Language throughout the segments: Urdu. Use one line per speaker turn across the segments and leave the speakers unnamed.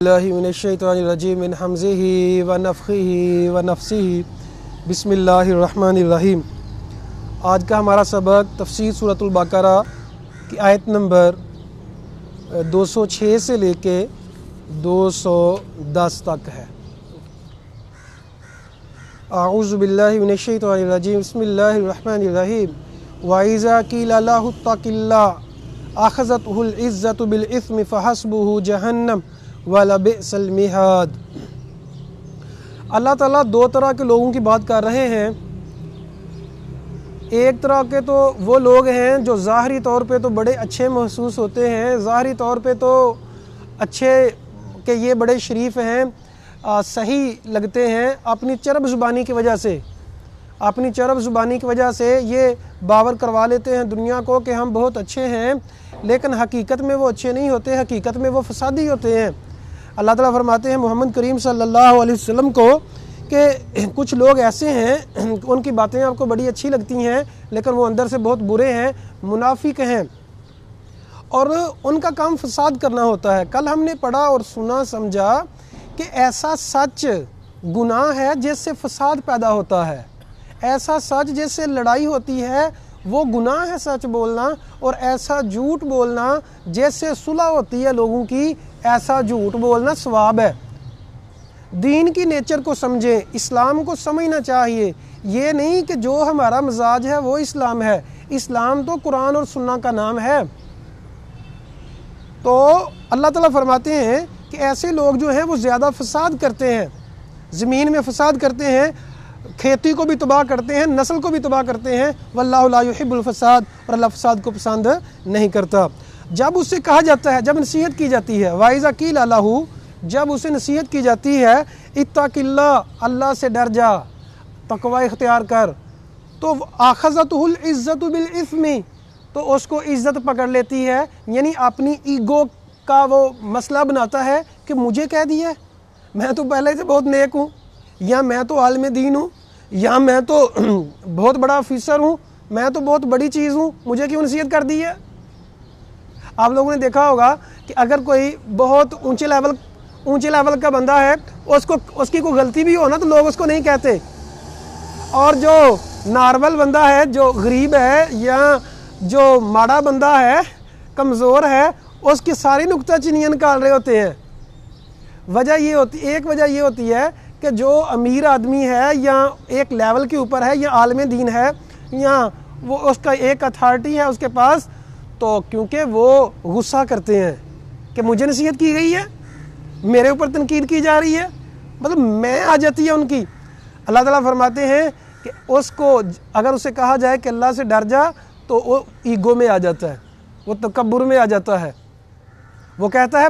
اللہ من الشیطان الرجیم من حمزہ ونفخہ ونفثہ بسم اللہ الرحمن الرحیم۔ آج کا ہمارا سبق تفسیر سورۃ البقرہ کی آیت نمبر 206 سے لے کے 210 تک ہے۔ اعوذ باللہ من الشیطان الرجیم بسم اللہ الرحمن الرحیم۔ وَإِذَا قِيلَ لَهُ اتَّقِ اللَّهَ أَخَذَتْهُ الْعِزَّةُ بِالْإِثْمِ فَحَسْبُهُ جَهَنَّمُ وَلَبِئْسَ الْمِہَادُ۔ اللہ تعالیٰ دو طرح کے لوگوں کی بات کر رہے ہیں۔ ایک طرح کے تو وہ لوگ ہیں جو ظاہری طور پہ تو بڑے اچھے محسوس ہوتے ہیں، ظاہری طور پہ تو اچھے کہ یہ بڑے شریف ہیں، صحیح لگتے ہیں، اپنی چرب زبانی کی وجہ سے یہ باور کروا لیتے ہیں دنیا کو کہ ہم بہت اچھے ہیں، لیکن حقیقت میں وہ اچھے نہیں ہوتے، حقیقت میں وہ فسادی ہوتے ہیں۔ اللہ تعالیٰ فرماتے ہیں محمد کریم صلی اللہ علیہ وسلم کو کہ کچھ لوگ ایسے ہیں ان کی باتیں آپ کو بڑی اچھی لگتی ہیں لیکن وہ اندر سے بہت برے ہیں، منافق ہیں، اور ان کا کام فساد کرنا ہوتا ہے۔ کل ہم نے پڑھا اور سنا سمجھا کہ ایسا سچ گناہ ہے جس سے فساد پیدا ہوتا ہے، ایسا سچ جس سے لڑائی ہوتی ہے وہ گناہ ہے سچ بولنا، اور ایسا جھوٹ بولنا جس سے صلح ہوتی ہے لوگوں کی، ایسا جھوٹ بولنا ثواب ہے۔ دین کی نیچر کو سمجھیں، اسلام کو سمجھنا چاہیے، یہ نہیں کہ جو ہمارا مزاج ہے وہ اسلام ہے۔ اسلام تو قرآن اور سنہ کا نام ہے۔ تو اللہ تعالیٰ فرماتے ہیں کہ ایسے لوگ جو ہیں وہ زیادہ فساد کرتے ہیں، زمین میں فساد کرتے ہیں، کھیتی کو بھی تباہ کرتے ہیں، نسل کو بھی تباہ کرتے ہیں۔ واللہ لا يحب الفساد، اور اللہ فساد کو پسند نہیں کرتا۔ جب اسے کہا جاتا ہے، جب نصیحت کی جاتی ہے، وَإِذَا قِيلَ لَهُ، جب اسے نصیحت کی جاتی ہے اتق اللہ، اللہ سے ڈر جا، تقوی اختیار کر، تو آخذتہ العزت بالاسم، تو اس کو عزت پکڑ لیتی ہے، یعنی اپنی ایگو کا وہ مسئلہ بناتا ہے کہ مجھے کہہ دیا ہے، میں تو پہلے سے بہت نیک ہوں، یا میں تو عالم دین ہوں، یا میں تو بہت بڑا آفیسر ہوں، میں تو بہت بڑی چیز ہوں، مجھے کیوں نصیحت کر دی ہے۔ آپ لوگوں نے دیکھا ہوگا کہ اگر کوئی بہت اونچے لیول کا بندہ ہے، اس کی کوئی غلطی بھی ہو نا تو لوگ اس کو نہیں کہتے، اور جو نارمل بندہ ہے، جو غریب ہے یا جو ماڑا بندہ ہے، کمزور ہے، اس کی ساری نکتہ چینیاں نکال رہے ہوتے ہیں۔ ایک وجہ یہ ہوتی ہے کہ جو امیر آدمی ہے یا ایک لیول کے اوپر ہے یا عالم دین ہے یا وہ اس کا ایک اتھارٹی ہے اس کے پاس، تو کیونکہ وہ غصہ کرتے ہیں کہ مجھے نصیحت کی گئی ہے، میرے اوپر تنقید کی جا رہی ہے، مطلب میں آ جاتی ہے ان کی۔ اللہ تعالیٰ فرماتے ہیں کہ اس کو اگر اسے کہا جائے کہ اللہ سے ڈر جا تو وہ ایگو میں آ جاتا ہے، وہ تکبر میں آ جاتا ہے، وہ کہتا ہے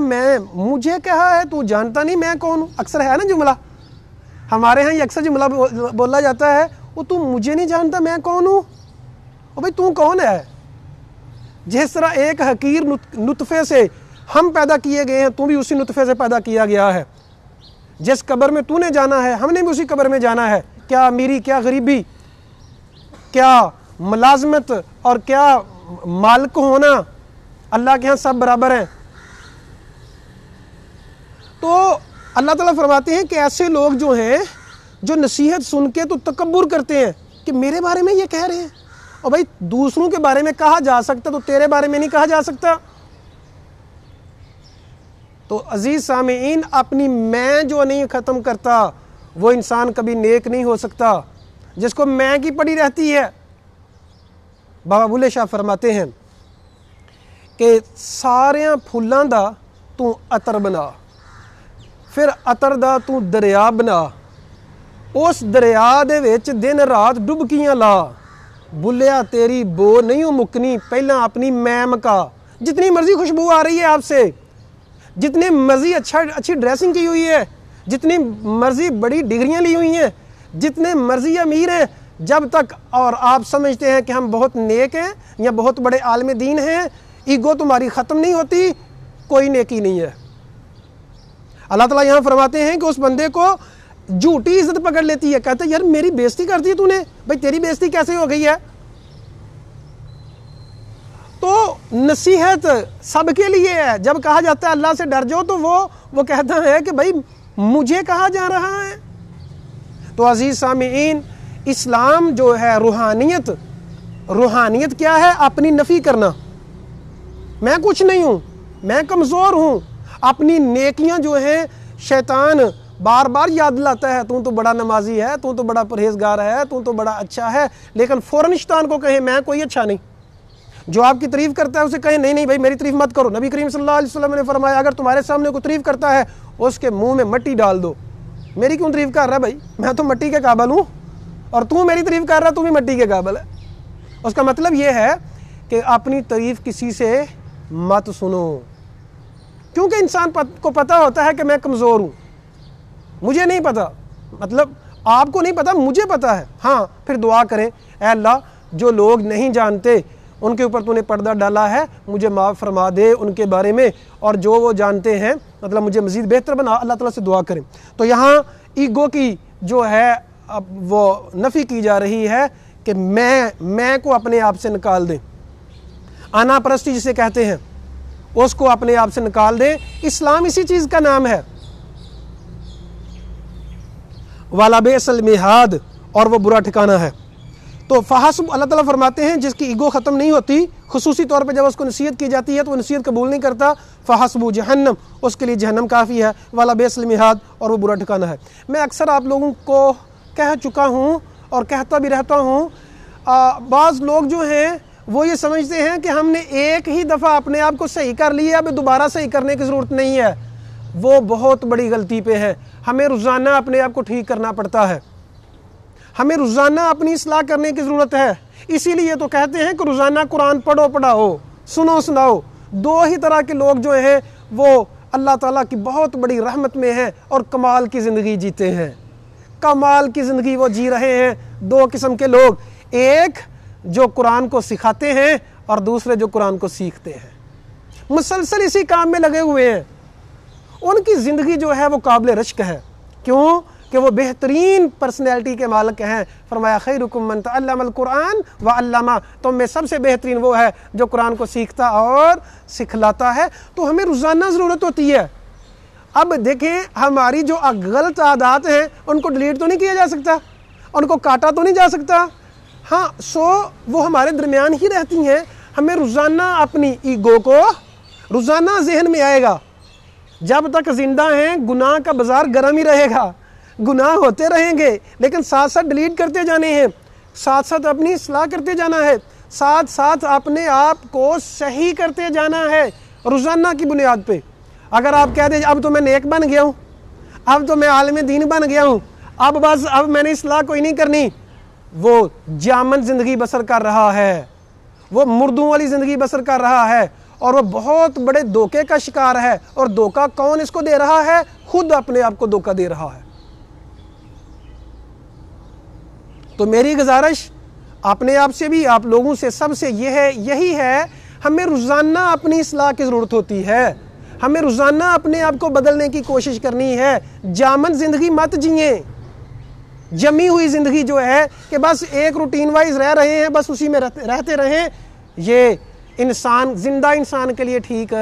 مجھے کہا ہے، تو جانتا نہیں میں کون ہوں۔ اکثر ہے نا جملہ، ہمارے ہاں یہ اکثر جملہ بولا جاتا ہے، وہ تو مجھے نہیں جانتا میں کون ہوں، اور بھائی تو کون ہے؟ جس طرح ایک حقیر نطفے سے ہم پیدا کیے گئے ہیں، تو بھی اسی نطفے سے پیدا کیا گیا ہے۔ جس قبر میں تو نے جانا ہے ہم نے بھی اسی قبر میں جانا ہے۔ کیا امیری، کیا غریبی، کیا ملازمت اور کیا مالک ہونا، اللہ کے ہاں سب برابر ہیں۔ تو اللہ تعالیٰ فرماتے ہیں کہ ایسے لوگ جو ہیں جو نصیحت سن کے تو تکبر کرتے ہیں کہ میرے بارے میں یہ کہہ رہے ہیں، اور بھائی دوسروں کے بارے میں کہا جا سکتا تو تیرے بارے میں نہیں کہا جا سکتا۔ تو عزیز سامعین، اپنی میں جو نہیں ختم کرتا وہ انسان کبھی نیک نہیں ہو سکتا، جس کو میں کی پڑی رہتی ہے۔ بابا بلے شاہ فرماتے ہیں کہ ساریاں پھولاں دا تو عطر بنا، پھر عطر دا تو دریا بنا، اس دریا دے وچ دن رات ڈبکیاں لا، بلیا تیری بو نہیں ہو مکنی، پہلا اپنی میں مکا۔ جتنی مرضی خوشبو آ رہی ہے آپ سے، جتنی مرضی اچھی ڈریسنگ کی ہوئی ہے، جتنی مرضی بڑی ڈگریاں لی ہوئی ہیں، جتنے مرضی امیر ہیں، جب تک اور آپ سمجھتے ہیں کہ ہم بہت نیک ہیں یا بہت بڑے عالم دین ہیں، ایگو تمہاری ختم نہیں ہوتی، کوئی نیکی نہیں ہے۔ اللہ تعالیٰ یہاں فرماتے ہیں کہ اس بندے کو جھوٹی عزت پکڑ لیتی ہے، کہتا ہے یار میری بےزتی کر دی تو نے، بھائی تیری بےزتی کیسے ہو گئی ہے؟ تو نصیحت سب کے لیے ہے. جب کہا جاتا ہے اللہ سے ڈر جاؤ تو وہ کہتا ہے کہ بھائی مجھے کہا جا رہا ہے. تو عزیز سامعین، اسلام جو ہے روحانیت کیا ہے؟ اپنی نفی کرنا. میں کچھ نہیں ہوں، میں کمزور ہوں. اپنی نیکیاں جو ہیں شیطان بار بار یاد دلاتا ہے، تو بڑا نمازی ہے، تو بڑا پرہیزگار ہے، تو بڑا اچھا ہے، لیکن فوراً شیطان کو کہیں میں کوئی اچھا نہیں. جو آپ کی تعریف کرتا ہے اسے کہیں نہیں بھائی میری تعریف مت کرو. نبی کریم صلی اللہ علیہ وسلم نے فرمایا اگر تمہارے سامنے کوئی تعریف کرتا ہے اس کے منہ میں مٹی ڈال دو. میری کیوں تعریف کر رہا ہے بھائی؟ میں تو مٹی کے قابل ہوں، اور تو میری تعریف کر رہا تو بھی مٹی کے قابل ہے. اس کا مطلب یہ ہے کہ اپنی تعریف کسی سے مت سنو، کیونکہ انسان کو پتہ ہوتا ہے کہ میں کمزور ہوں. مجھے نہیں پتا، مطلب آپ کو نہیں پتا، مجھے پتا ہے. ہاں پھر دعا کریں، اے اللہ جو لوگ نہیں جانتے ان کے اوپر تو نے پردہ ڈالا ہے، مجھے معاف فرما دے ان کے بارے میں، اور جو وہ جانتے ہیں مطلب مجھے مزید بہتر بنا. اللہ تعالیٰ سے دعا کریں. تو یہاں ایگو کی جو ہے وہ نفی کی جا رہی ہے کہ میں کو اپنے آپ سے نکال دیں. آنا پرستی جسے کہتے ہیں اس کو اپنے آپ سے نکال دیں. اسلام اسی چیز کا نام ہے. والا بئس المہاد، اور وہ برا ٹھکانہ ہے. تو فحسب، اللہ تعالیٰ فرماتے ہیں جس کی ایگو ختم نہیں ہوتی، خصوصی طور پہ جب اس کو نصیحت کی جاتی ہے تو وہ نصیحت قبول نہیں کرتا. فحسب جہنم، اس کے لیے جہنم کافی ہے. والا بئس المہاد، اور وہ برا ٹھکانہ ہے. میں اکثر آپ لوگوں کو کہہ چکا ہوں اور کہتا بھی رہتا ہوں، بعض لوگ جو ہیں وہ یہ سمجھتے ہیں کہ ہم نے ایک ہی دفعہ اپنے آپ کو صحیح کر لیا، اب دوبارہ صحیح کرنے کی ضرورت نہیں ہے. وہ بہت بڑی غلطی پہ ہے. ہمیں روزانہ اپنے آپ کو ٹھیک کرنا پڑتا ہے. ہمیں روزانہ اپنی اصلاح کرنے کی ضرورت ہے. اسی لیے تو کہتے ہیں کہ روزانہ قرآن پڑھو پڑھاؤ، سنو سناؤ. دو ہی طرح کے لوگ جو ہیں وہ اللہ تعالیٰ کی بہت بڑی رحمت میں ہیں اور کمال کی زندگی جیتے ہیں. کمال کی زندگی وہ جی رہے ہیں. دو قسم کے لوگ، ایک جو قرآن کو سکھاتے ہیں اور دوسرے جو قرآن کو سیکھتے ہیں، مسلسل اسی کام میں لگے ہوئے ہیں. ان کی زندگی جو ہے وہ قابل رشک ہے. کیوں؟ کہ وہ بہترین پرسنالٹی کے مالک ہیں. فرمایا خیرکم من تعلم القرآن وعلمہ، تم میں سب سے بہترین وہ ہے جو قرآن کو سیکھتا اور سکھلاتا ہے. تو ہمیں روزانہ ضرورت ہوتی ہے. اب دیکھیں ہماری جو غلط عادات ہیں ان کو ڈیلیٹ تو نہیں کیا جا سکتا، ان کو کاٹا تو نہیں جا سکتا. ہاں وہ ہمارے درمیان ہی رہتی ہیں. ہمیں روزانہ اپنی ایگو کو روزانہ ذہن میں آئے گا. جب تک زندہ ہیں گناہ کا بازار گرم ہی رہے گا، گناہ ہوتے رہیں گے، لیکن ساتھ ساتھ ڈیلیٹ کرتے جانے ہیں، ساتھ ساتھ اپنی اصلاح کرتے جانا ہے، ساتھ ساتھ اپنے آپ کو صحیح کرتے جانا ہے روزانہ کی بنیاد پہ. اگر آپ کہہ دیں اب تو میں نیک بن گیا ہوں، اب تو میں عالم دین بن گیا ہوں، اب بس اب میں نے اصلاح کوئی نہیں کرنی، وہ جامن زندگی بسر کر رہا ہے، وہ مردوں والی زندگی بسر کر رہا ہے، اور وہ بہت بڑے دھوکے کا شکار ہے. اور دھوکہ کون اس کو دے رہا ہے؟ خود اپنے آپ کو دھوکہ دے رہا ہے. تو میری گزارش اپنے آپ سے بھی، آپ لوگوں سے، سب سے یہی ہے ہمیں روزانہ اپنی اصلاح کی ضرورت ہوتی ہے. ہمیں روزانہ اپنے آپ کو بدلنے کی کوشش کرنی ہے. جامن زندگی مت جئیں. جمی ہوئی زندگی جو ہے کہ بس ایک روٹین وائز رہ رہے ہیں، بس اسی میں رہتے رہیں، یہ زندہ انسان کے لیے ٹھیک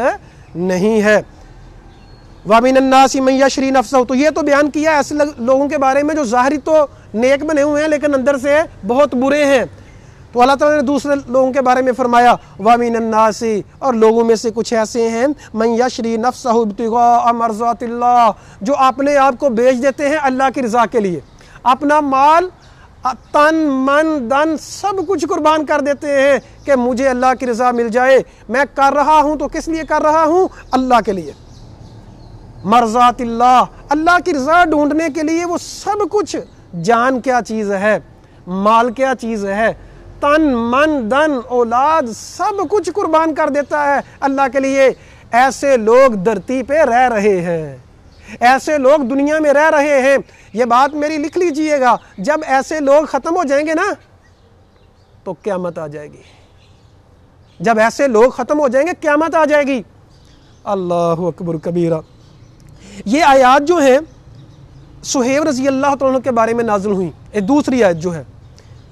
نہیں ہے. وَمِنَ النَّاسِ مَن يَشْرِي نَفْسَهُ، تو یہ تو بیان کیا ایسے لوگوں کے بارے میں جو ظاہری تو نیک بنے ہوئے ہیں لیکن اندر سے بہت برے ہیں. تو اللہ تعالیٰ نے دوسرے لوگوں کے بارے میں فرمایا وَمِنَ النَّاسِ، اور لوگوں میں سے کچھ ایسے ہیں مَن يَشْرِي نَفْسَهُ ابْتِغَاءَ مَرْضَاتِ اللَّهِ، جو اپنے آپ کو بیچ دیتے ہیں اللہ کی رضا کے لیے. اپنا مال، تن، من، دن سب کچھ قربان کر دیتے ہیں کہ مجھے اللہ کی رضا مل جائے. میں کر رہا ہوں تو کس لیے کر رہا ہوں؟ اللہ کے لیے. مرضات اللہ، اللہ کی رضا ڈھونڈنے کے لیے وہ سب کچھ، جان کیا چیز ہے، مال کیا چیز ہے، تن، من، دن، اولاد سب کچھ قربان کر دیتا ہے اللہ کے لیے. ایسے لوگ دھرتی پہ رہ رہے ہیں، ایسے لوگ دنیا میں رہ رہے ہیں. یہ بات میری لکھ لیجئے گا، جب ایسے لوگ ختم ہو جائیں گے نا تو قیامت آ جائے گی. جب ایسے لوگ ختم ہو جائیں گے قیامت آ جائے گی. اللہ اکبر کبیرہ. یہ آیات جو ہیں صہیب رضی اللہ تعالیٰ عنہ کے بارے میں نازل ہوئی. ایک دوسری آیت جو ہے،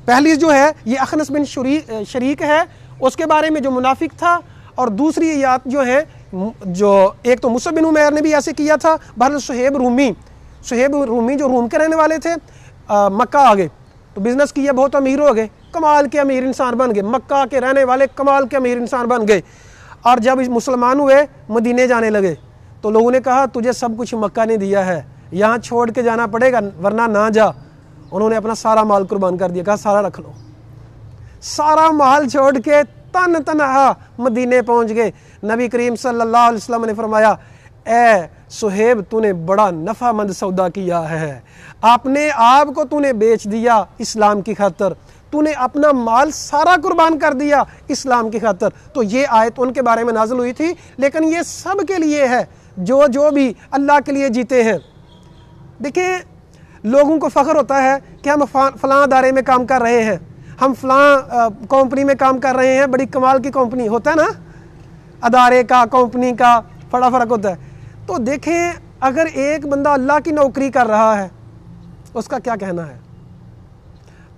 پہلی جو ہے یہ اخنس بن شریک ہے، اس کے بارے میں جو منافق تھا اور دوسری آیات جو ہیں جو ایک تو مصعب بن عمیر نے بھی ایسے کیا تھا. بہرحال صہیب رومی جو روم کے رہنے والے تھے مکہ آ گئے تو بزنس کیا, بہت امیر ہو گئے, کمال کے امیر انسان بن گئے, مکہ کے رہنے والے کمال کے امیر انسان بن گئے. اور جب مسلمان ہوئے مدینے جانے لگے تو لوگوں نے کہا تجھے سب کچھ مکہ نے دیا ہے, یہاں چھوڑ کے جانا پڑے گا ورنہ نہ جا. انہوں نے اپنا سارا مال قربان کر دیا, کہا سارا رکھ لو. سارا مال چھوڑ کے تنہا مدینے پہنچ گئے. نبی کریم صلی اللہ علیہ وسلم نے فرمایا اے صہیب تو نے بڑا نفع مند سودا کیا ہے, اپنے آپ کو تو نے بیچ دیا اسلام کی خاطر, تو نے اپنا مال سارا قربان کر دیا اسلام کی خاطر. تو یہ آیت ان کے بارے میں نازل ہوئی تھی, لیکن یہ سب کے لیے ہے جو بھی اللہ کے لیے جیتے ہیں. دیکھیں لوگوں کو فخر ہوتا ہے کہ ہم فلاں ادارے میں کام کر رہے ہیں, ہم فلاں کمپنی میں کام کر رہے ہیں, بڑی کمال کی کمپنی ہوتا ہے نا, ادارے کا کمپنی کا بڑا فرق ہوتا ہے. تو دیکھیں اگر ایک بندہ اللہ کی نوکری کر رہا ہے اس کا کیا کہنا ہے,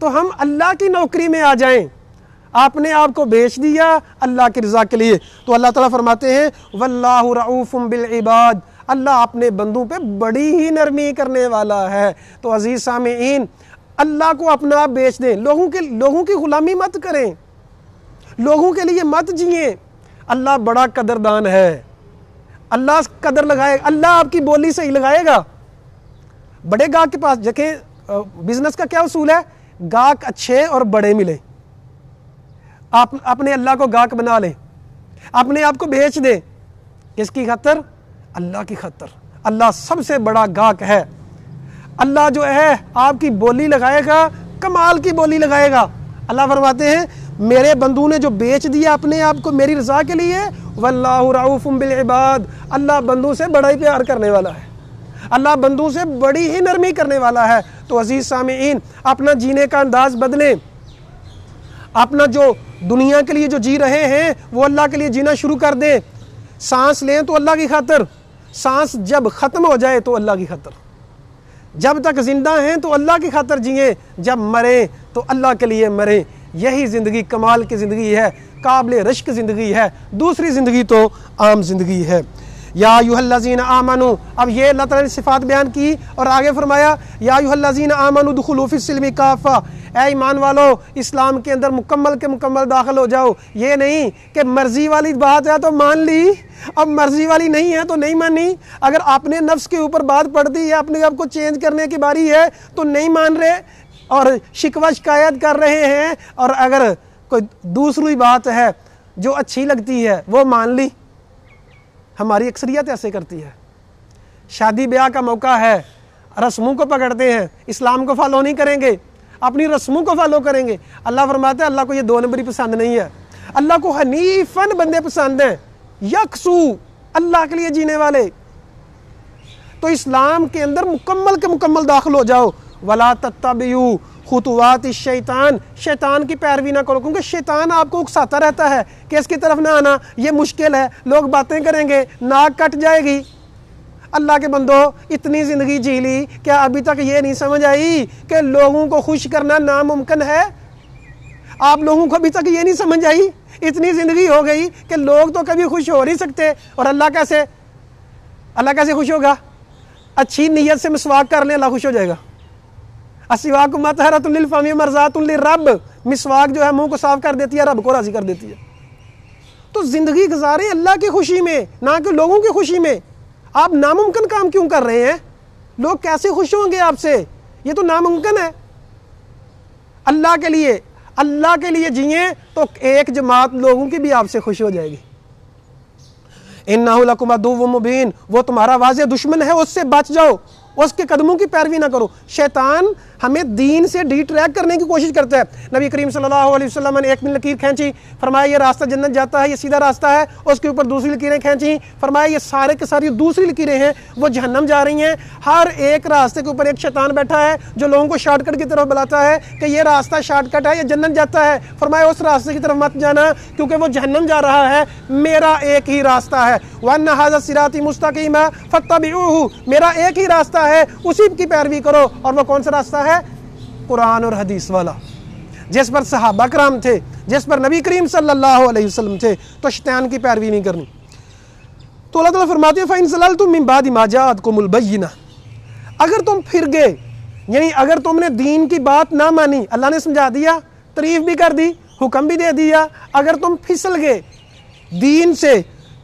تو ہم اللہ کی نوکری میں آ جائیں, آپ نے آپ کو بیچ دیا اللہ کی رضا کے لیے. تو اللہ تعالیٰ فرماتے ہیں واللہ رعوف بالعباد, اللہ اپنے بندوں پہ بڑی ہی نرمی کرنے والا ہے. تو عزیز سامعین اللہ کو اپنا آپ بیچ دیں, لوگوں کی غلامی مت کریں, لوگوں کے لیے مت جئیں. اللہ بڑا قدردان ہے, اللہ قدر لگائے, اللہ آپ کی بولی صحیح لگائے گا. بڑے گاہک کے پاس دیکھیں بزنس کا کیا اصول ہے, گاہک اچھے اور بڑے ملے, آپ اپنے اللہ کو گاہک بنا لیں, اپنے آپ کو بیچ دیں. کس کی خاطر؟ اللہ کی خاطر. اللہ سب سے بڑا گاہک ہے. اللہ جو ہے آپ کی بولی لگائے گا, کمال کی بولی لگائے گا. اللہ فرماتے ہیں میرے بندوں نے جو بیچ دیا اپنے آپ کو میری رضا کے لیے, واللہ رعوف بالعباد, اللہ بندوں سے بڑا ہی پیار کرنے والا ہے, اللہ بندوں سے بڑی ہی نرمی کرنے والا ہے. تو عزیز سامعین اپنا جینے کا انداز بدلیں, اپنا جو دنیا کے لیے جو جی رہے ہیں وہ اللہ کے لیے جینا شروع کر دیں. سانس لیں تو اللہ کی خاطر, سانس جب ختم ہو جائے تو اللہ کی خاطر, جب تک زندہ ہیں تو اللہ کی خاطر جئیں, جب مریں تو اللہ کے لیے مریں. یہی زندگی کمال کی زندگی ہے, قابل رشک زندگی ہے. دوسری زندگی تو عام زندگی ہے. یا ایھا الذین آمنوا, اب یہ اللہ تعالیٰ نے صفات بیان کی اور آگے فرمایا یا ایھا الذین آمنوا ادخلوا فی السلم کافہ, اے ایمان والو اسلام کے اندر مکمل کے مکمل داخل ہو جاؤ. یہ نہیں کہ مرضی والی بات ہے تو مان لی, اب مرضی والی نہیں ہے تو نہیں مانی. اگر اپنے نفس کے اوپر بات پڑ دی ہے, اپنے آپ کو چینج کرنے کی باری ہے تو نہیں مان رہے اور شکوہ شکایت کر رہے ہیں, اور اگر کوئی دوسری بات ہے جو اچھی لگتی ہے وہ مان لی. ہماری اکثریت ایسے کرتی ہے. شادی بیاہ کا موقع ہے, رسموں کو پکڑتے ہیں, اسلام کو فالو نہیں کریں گے, اپنی رسموں کو فالو کریں گے. اللہ فرماتا ہے اللہ کو یہ دو نمبری پسند نہیں ہے, اللہ کو حنیفاً بندے پسند ہیں, یکسو اللہ کے لیے جینے والے. تو اسلام کے اندر مکمل کے مکمل داخل ہو جاؤ. ولا تتبعوا خطوات الشیطان, شیطان کی پیروی نہ کرو, کیونکہ شیطان آپ کو اکساتا رہتا ہے کہ اس کی طرف نہ آنا, یہ مشکل ہے, لوگ باتیں کریں گے, ناک کٹ جائے گی. اللہ کے بندو اتنی زندگی جی لی, کیا ابھی تک یہ نہیں سمجھ آئی کہ لوگوں کو خوش کرنا ناممکن ہے؟ آپ لوگوں کو ابھی تک یہ نہیں سمجھ آئی؟ اتنی زندگی ہو گئی کہ لوگ تو کبھی خوش ہو نہیں سکتے, اور اللہ کیسے خوش ہوگا؟ اچھی نیت سے مسواک کر لیں اللہ خوش ہو جائے گا. السواک مطہرۃ للفم مرضات للرب, مسواک جو ہے منہ کو صاف کر دیتی ہے, رب کو راضی کر دیتی ہے. تو زندگی گزاریں اللہ کی خوشی میں, نہ کہ لوگوں کی خوشی میں. آپ ناممکن کام کیوں کر رہے ہیں؟ لوگ کیسے خوش ہوں گے آپ سے؟ یہ تو ناممکن ہے. اللہ کے لیے جئیں تو ایک جماعت لوگوں کی بھی آپ سے خوش ہو جائے گی. انہ لکم عدو مبین, وہ تمہارا واضح دشمن ہے, اس سے بچ جاؤ, اس کے قدموں کی پیروی نہ کرو. شیطان ہمیں دین سے ڈی ٹریک کرنے کی کوشش کرتا ہے. نبی کریم صلی اللہ علیہ وسلم نے ایک لکیر کھینچی, فرمایا یہ راستہ جنت جاتا ہے, یہ سیدھا راستہ ہے. اس کے اوپر دوسری لکیریں کھینچی, فرمایا یہ سارے کے ساری دوسری لکیریں ہیں وہ جہنم جا رہی ہیں. ہر ایک راستے کے اوپر ایک شیطان بیٹھا ہے جو لوگوں کو شارٹ کٹ کی طرف بلاتا ہے کہ یہ راستہ شارٹ کٹ ہے, یہ جنت جاتا ہے. فرمایا اس راستے کی طرف مت جانا کیونکہ وہ جہنم جا رہا ہے, میرا ایک ہی راستہ ہے. وَأَنَّ هَذَا صِرَاطِي مُسْتَقِيمًا فَاتَّبِعُوهُ, میرا ایک ہی راستہ ہے, اسی کی پیروی کرو. اور وہ کون سا راستہ ہے؟ قرآن اور حدیث والا. جس پر صحابہ کرام تھے، جس پر نبی کریم صلی اللہ علیہ وسلم تھے، تو شیطان کی پیروی نہیں کرنی۔ تو اللہ تعالیٰ فرماتے ہیں فَإِن زَلَلْتُم مِّن بَعْدِ مَا جَاءَتْكُمُ الْبَيِّنَةُ، اگر تم پھر گئے، یعنی اگر تم نے دین کی بات نہ مانی، اللہ نے سمجھا دیا، تعریف بھی کر دی، حکم بھی دے دیا، اگر تم پھسل گئے دین سے،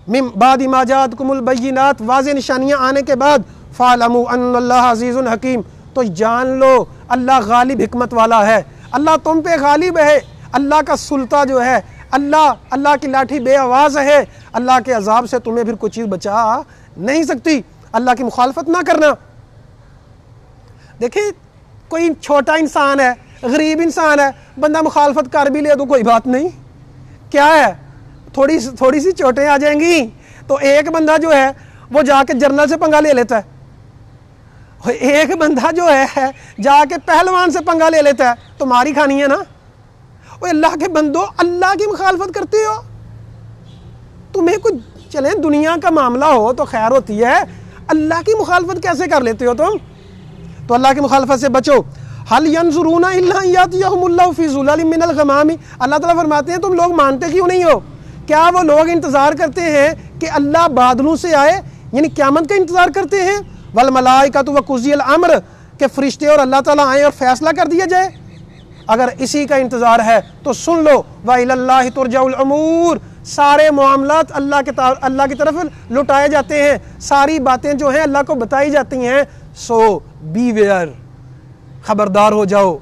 مِّن بَعْدِ مَا جَاءَتْكُمُ الْبَيِّنَاتُ، واضح نشانیاں آنے کے بعد، فَاعْلَمُوا أَنَّ اللَّهَ عَزِيزٌ حَكِيمٌ، تو جان لو اللہ غالب حکمت والا ہے، اللہ تم پہ غالب ہے، اللہ کا سلطہ جو ہے، اللہ کی لاٹھی بے آواز ہے، اللہ کے عذاب سے تمہیں پھر کوئی چیز بچا نہیں سکتی، اللہ کی مخالفت نہ کرنا۔ دیکھیں کوئی چھوٹا انسان ہے، غریب انسان ہے، بندہ مخالفت کر بھی لے تو کوئی بات نہیں، کیا ہے تھوڑی سی چوٹیں آ جائیں گی تو ایک بندہ جو ہے وہ جا کے جرنل سے پنگا لے لیتا ہے، ایک بندہ جو ہے جا کے پہلوان سے پنگا لے لیتا ہے، تو ماری کھانی ہے نا۔ اللہ کے بندو، اللہ کی مخالفت کرتے ہو، تمہیں کچھ چلیں دنیا کا معاملہ ہو تو خیر ہوتی ہے، اللہ کی مخالفت کیسے کر لیتے ہو تم؟ تو اللہ کی مخالفت سے بچو۔ هل ينظرون الا ان ياتيهم الله في ظلال من الغمام، اللہ تعالیٰ فرماتے ہیں تم لوگ مانتے کیوں نہیں ہو؟ کیا وہ لوگ انتظار کرتے ہیں کہ اللہ بادلوں سے آئے، یعنی قیامت کا انتظار کرتے ہیں؟ والملائکۃ وقضی الامر، کہ فرشتے اور اللہ تعالیٰ آئیں اور فیصلہ کر دیا جائے؟ اگر اسی کا انتظار ہے تو سن لو، وَإِلَى اللَّهِ تُرْجَعُ الْأُمُورُ، سارے معاملات اللہ کی طرف لٹائے جاتے ہیں، ساری باتیں جو ہیں اللہ کو بتائی جاتی ہیں۔ سو بی ویئر، خبردار ہو جاؤ،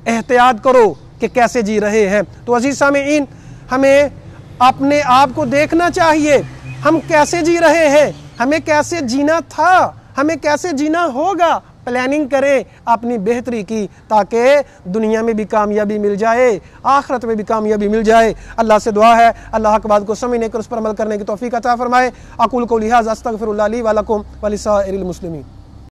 احتیاط کرو کہ کیسے جی رہے ہیں۔ تو عزیز سامعین، ہمیں اپنے آپ کو دیکھنا چاہیے، ہم کیسے جی رہے ہیں، ہمیں کیسے جینا تھا، ہمیں کیسے جینا ہوگا، پلاننگ کریں اپنی بہتری کی، تاکہ دنیا میں بھی کامیابی مل جائے، آخرت میں بھی کامیابی مل جائے۔ اللہ سے دعا ہے اللہ حق بات کو سمجھنے کر اس پر عمل کرنے کی توفیق عطا فرمائے۔ اقول قولی ھذا استغفر اللہ لی ولکم ولسائر المسلمین۔